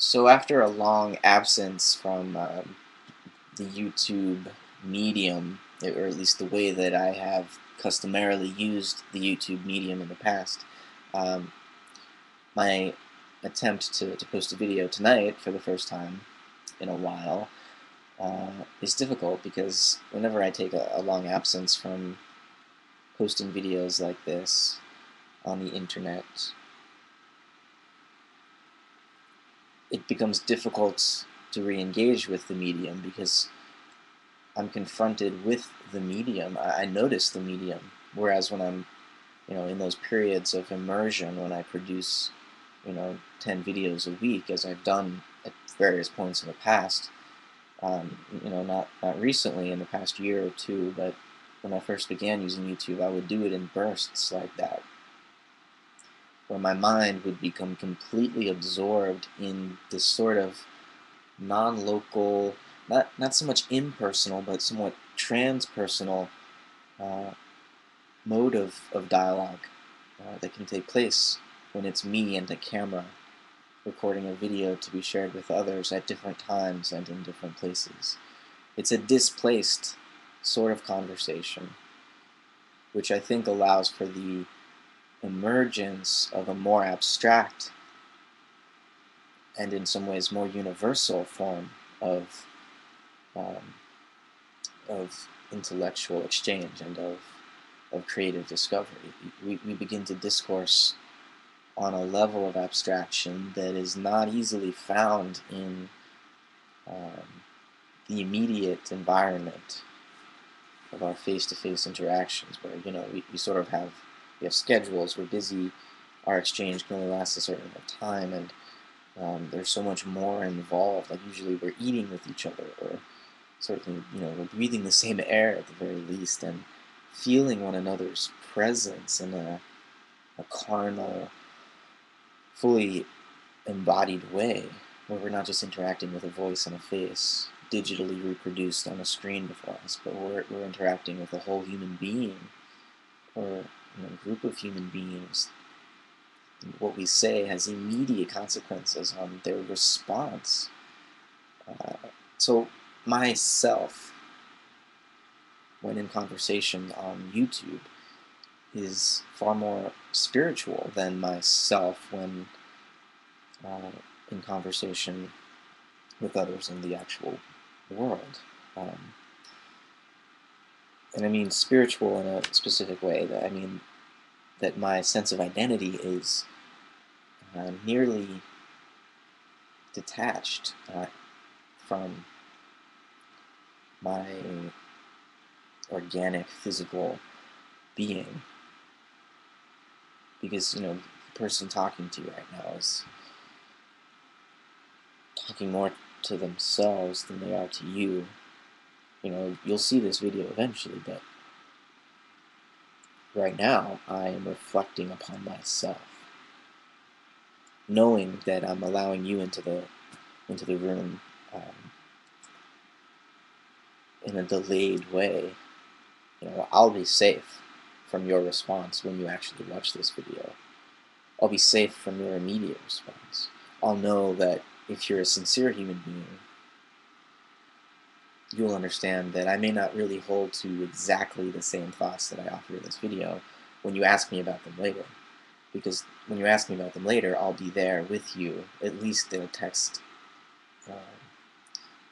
So after a long absence from the YouTube medium, or at least the way that I have customarily used the YouTube medium in the past, um, my attempt to post a video tonight for the first time in a while is difficult because whenever I take a long absence from posting videos like this on the internet, it becomes difficult to re-engage with the medium because I'm confronted with the medium. I notice the medium. Whereas when I'm, in those periods of immersion, when I produce, 10 videos a week, as I've done at various points in the past, not recently in the past year or two, but when I first began using YouTube, I would do it in bursts like that, where my mind would become completely absorbed in this sort of non-local, not so much impersonal, but somewhat transpersonal uh, mode of dialogue that can take place when it's me and a camera recording a video to be shared with others at different times and in different places. It's a displaced sort of conversation, which I think allows for the emergence of a more abstract and in some ways more universal form of um, intellectual exchange and of creative discovery. We begin to discourse on a level of abstraction that is not easily found in um, the immediate environment of our face-to-face interactions, where we sort of we have schedules, we're busy, our exchange can only last a certain amount of time, and there's so much more involved. Like usually we're eating with each other, or certainly we're breathing the same air at the very least, and feeling one another's presence in a carnal, fully embodied way, where we're not just interacting with a voice and a face digitally reproduced on a screen before us, but we're interacting with a whole human being, or a group of human beings. And what we say has immediate consequences on their response. So myself, when in conversation on YouTube, is far more spiritual than myself when uh, in conversation with others in the actual world. Um, and I mean spiritual in a specific way. That I mean that my sense of identity is nearly detached from my organic physical being, because the person talking to you right now is talking more to themselves than they are to you. You'll see this video eventually, but right now I am reflecting upon myself, knowing that I'm allowing you into the room in a delayed way. I'll be safe from your response when you actually watch this video. I'll be safe from your immediate response. I'll know that if you're a sincere human being, you'll understand that I may not really hold to exactly the same thoughts that I offer in this video when you ask me about them later. Because when you ask me about them later, I'll be there with you, at least in a text uh,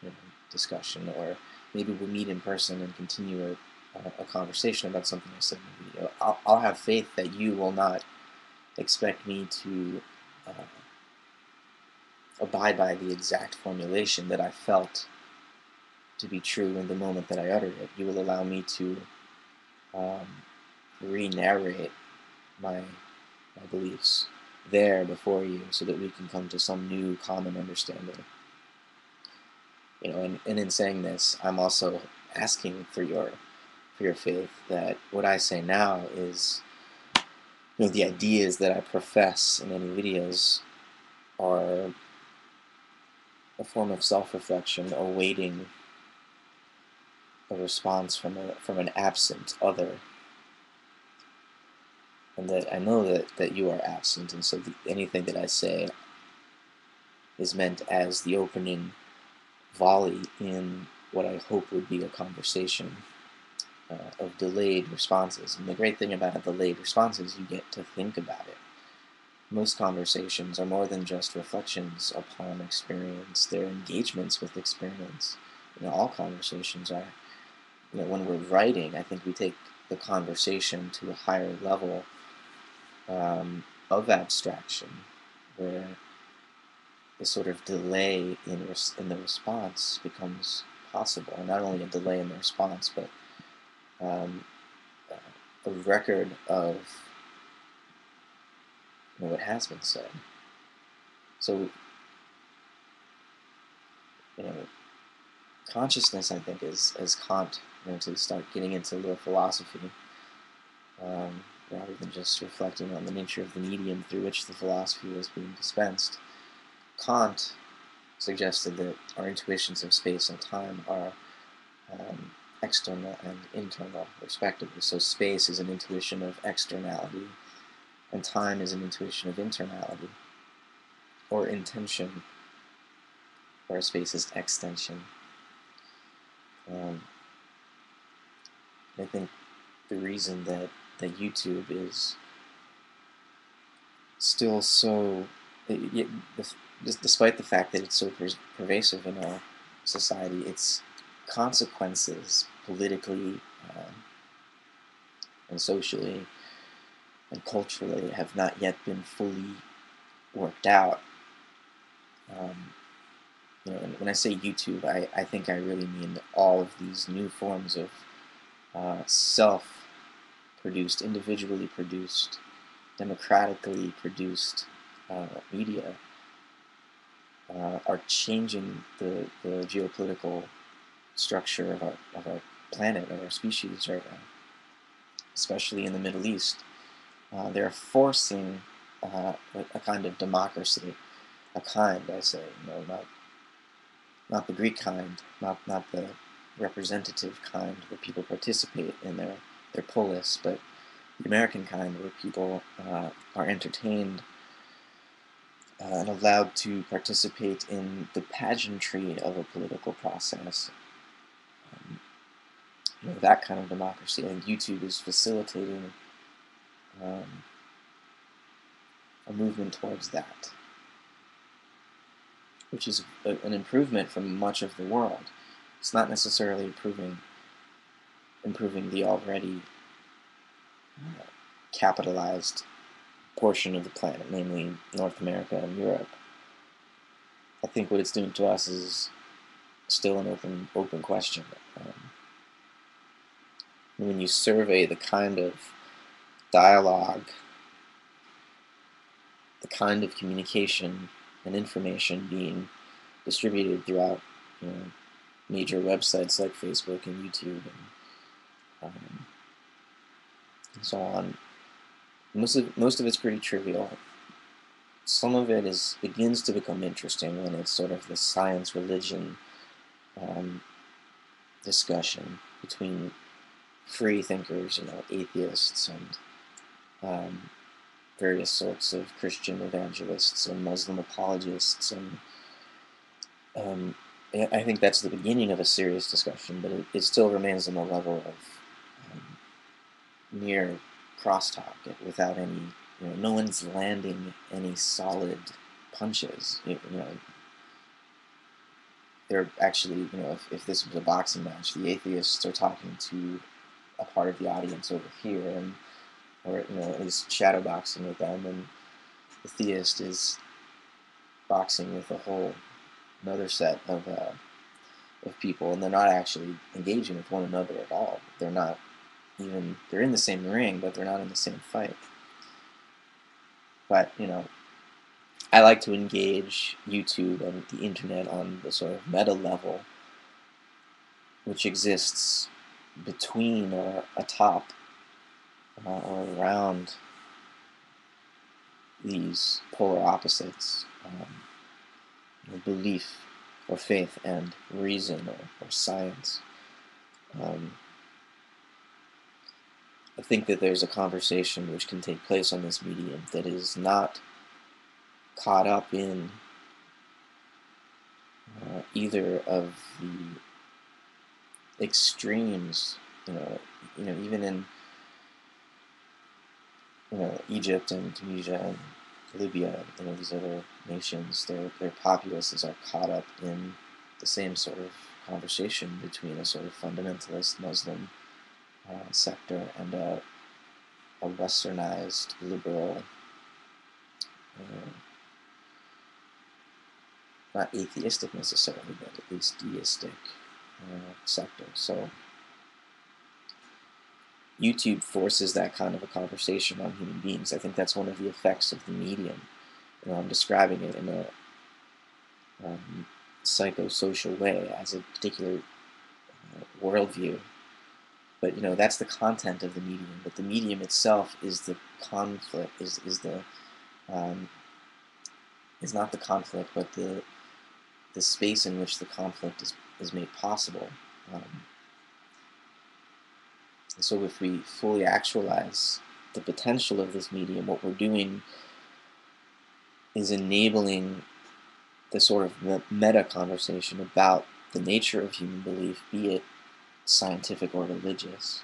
you know, discussion, or maybe we'll meet in person and continue a conversation about something I said in the video. I'll have faith that you will not expect me to uh, abide by the exact formulation that I felt to be true in the moment that I uttered it. You will allow me to um, re-narrate my beliefs there before you, so that we can come to some new common understanding. And in saying this, I'm also asking for your faith that what I say now is, the ideas that I profess in any videos are a form of self-reflection, awaiting a response from an absent other, and that I know that you are absent, and so anything that I say is meant as the opening volley in what I hope would be a conversation of delayed responses. And the great thing about a delayed response is you get to think about it. Most conversations are more than just reflections upon experience. They're engagements with experience. All conversations are. When we're writing, I think we take the conversation to a higher level of abstraction, where the sort of delay in the response becomes possible. And not only a delay in the response, but a record of what has been said. So, consciousness, I think, is, as Kant, to start getting into a little philosophy, rather than just reflecting on the nature of the medium through which the philosophy was being dispensed. Kant suggested that our intuitions of space and time are external and internal, respectively. So space is an intuition of externality, and time is an intuition of internality, or intention, where space is extension. I think the reason that YouTube is still so, despite the fact that it's so pervasive in our society, its consequences politically and socially and culturally have not yet been fully worked out. When I say YouTube, I think I really mean all of these new forms of self-produced, individually produced, democratically produced media are changing the geopolitical structure of our planet, of our species right now, especially in the Middle East. They're forcing a kind of democracy, I say, not the Greek kind, not the representative kind where people participate in their polis, but the American kind where people are entertained and allowed to participate in the pageantry of a political process. That kind of democracy, and YouTube is facilitating a movement towards that, which is an improvement from much of the world. It's not necessarily improving the already capitalized portion of the planet, namely North America and Europe. I think what it's doing to us is still an open question. When you survey the kind of dialogue, the kind of communication and information being distributed throughout major websites like Facebook and YouTube and so on, most of it's pretty trivial. Some of it begins to become interesting when it's sort of the science-religion discussion between free thinkers, atheists and various sorts of Christian evangelists and Muslim apologists, and I think that's the beginning of a serious discussion, but it still remains on the level of mere crosstalk without any, no one's landing any solid punches. They're actually, if this was a boxing match, the atheists are talking to a part of the audience over here, or at least shadow boxing with them, and the theist is boxing with a whole another set of people, and they're not actually engaging with one another at all. They're in the same ring, but they're not in the same fight. But I like to engage YouTube and the internet on the sort of meta level, which exists between or atop or around these polar opposites, belief or faith and reason or science. I think that there's a conversation which can take place on this medium that is not caught up in either of the extremes. Even in Egypt and Tunisia and Libya, these other nations, their populaces are caught up in the same sort of conversation between a sort of fundamentalist Muslim sector and a westernized liberal, uh, not atheistic necessarily, but at least deistic sector. So YouTube forces that kind of a conversation on human beings. I think that's one of the effects of the medium. I'm describing it in a psychosocial way as a particular worldview. But that's the content of the medium. But the medium itself is the conflict. Is not the conflict, but the space in which the conflict is made possible. So if we fully actualize the potential of this medium, what we're doing is enabling the sort of meta conversation about the nature of human belief, be it scientific or religious,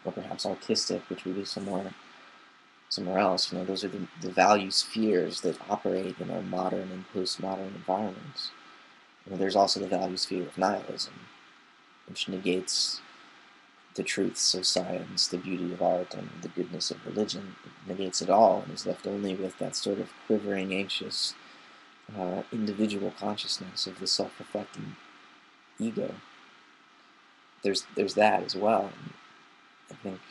or perhaps artistic, which would be somewhere else. Those are the value spheres that operate in our modern and postmodern environments. There's also the value sphere of nihilism, which negates the truths of science, the beauty of art, and the goodness of religion. It negates it all and is left only with that sort of quivering, anxious, individual consciousness of the self-reflecting ego. There's that as well. I think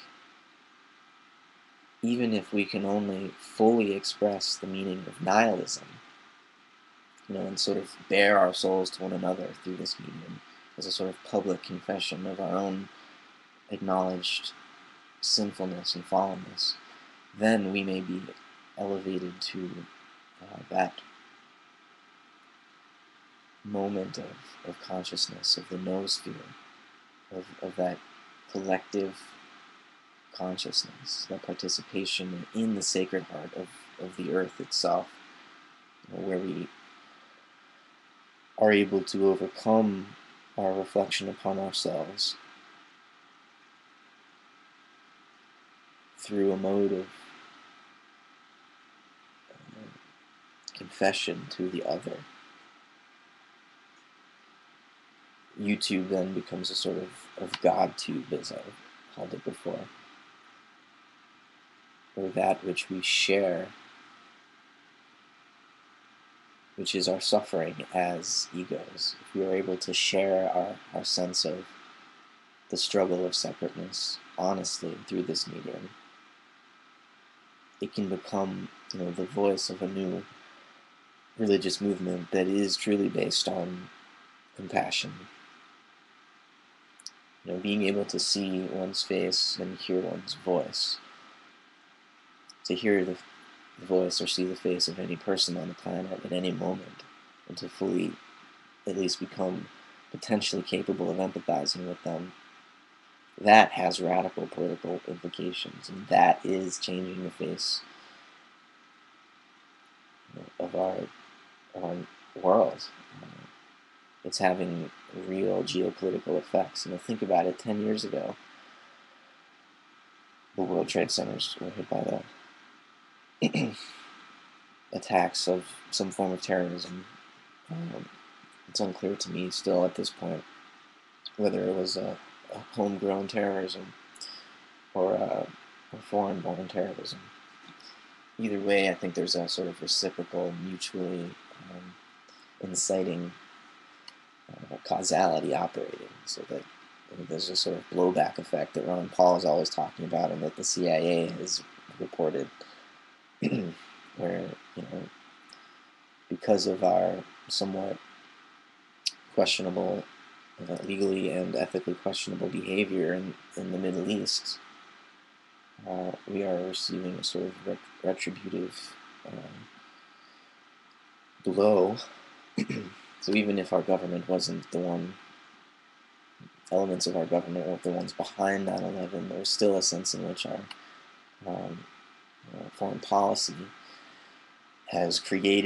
even if we can only fully express the meaning of nihilism, and sort of bare our souls to one another through this medium as a sort of public confession of our own acknowledged sinfulness and fallenness, then we may be elevated to that moment of consciousness, of the noosphere, of that collective consciousness, that participation in the sacred heart of the earth itself, where we are able to overcome our reflection upon ourselves through a mode of confession to the other. YouTube then becomes a sort of God tube, as I've called it before, or that which we share, which is our suffering as egos. If we are able to share our sense of the struggle of separateness honestly through this medium, it can become, the voice of a new religious movement that is truly based on compassion. Being able to see one's face and hear one's voice. To hear the voice or see the face of any person on the planet at any moment, and to fully, at least, become potentially capable of empathizing with them, that has radical political implications, and that is changing the face of our world. It's having real geopolitical effects. Think about it. 10 years ago, the World Trade Centers were hit by the attacks of some form of terrorism. It's unclear to me still at this point whether it was a homegrown terrorism or a foreign-born terrorism. Either way, I think there's a sort of reciprocal, mutually inciting causality operating, so that there's a sort of blowback effect that Ron Paul is always talking about, and that the CIA has reported, where because of our somewhat questionable, legally and ethically questionable behavior in the Middle East, we are receiving a sort of retributive blow. So even if our government wasn't the one, elements of our government weren't the ones behind 9/11, there was still a sense in which our foreign policy has created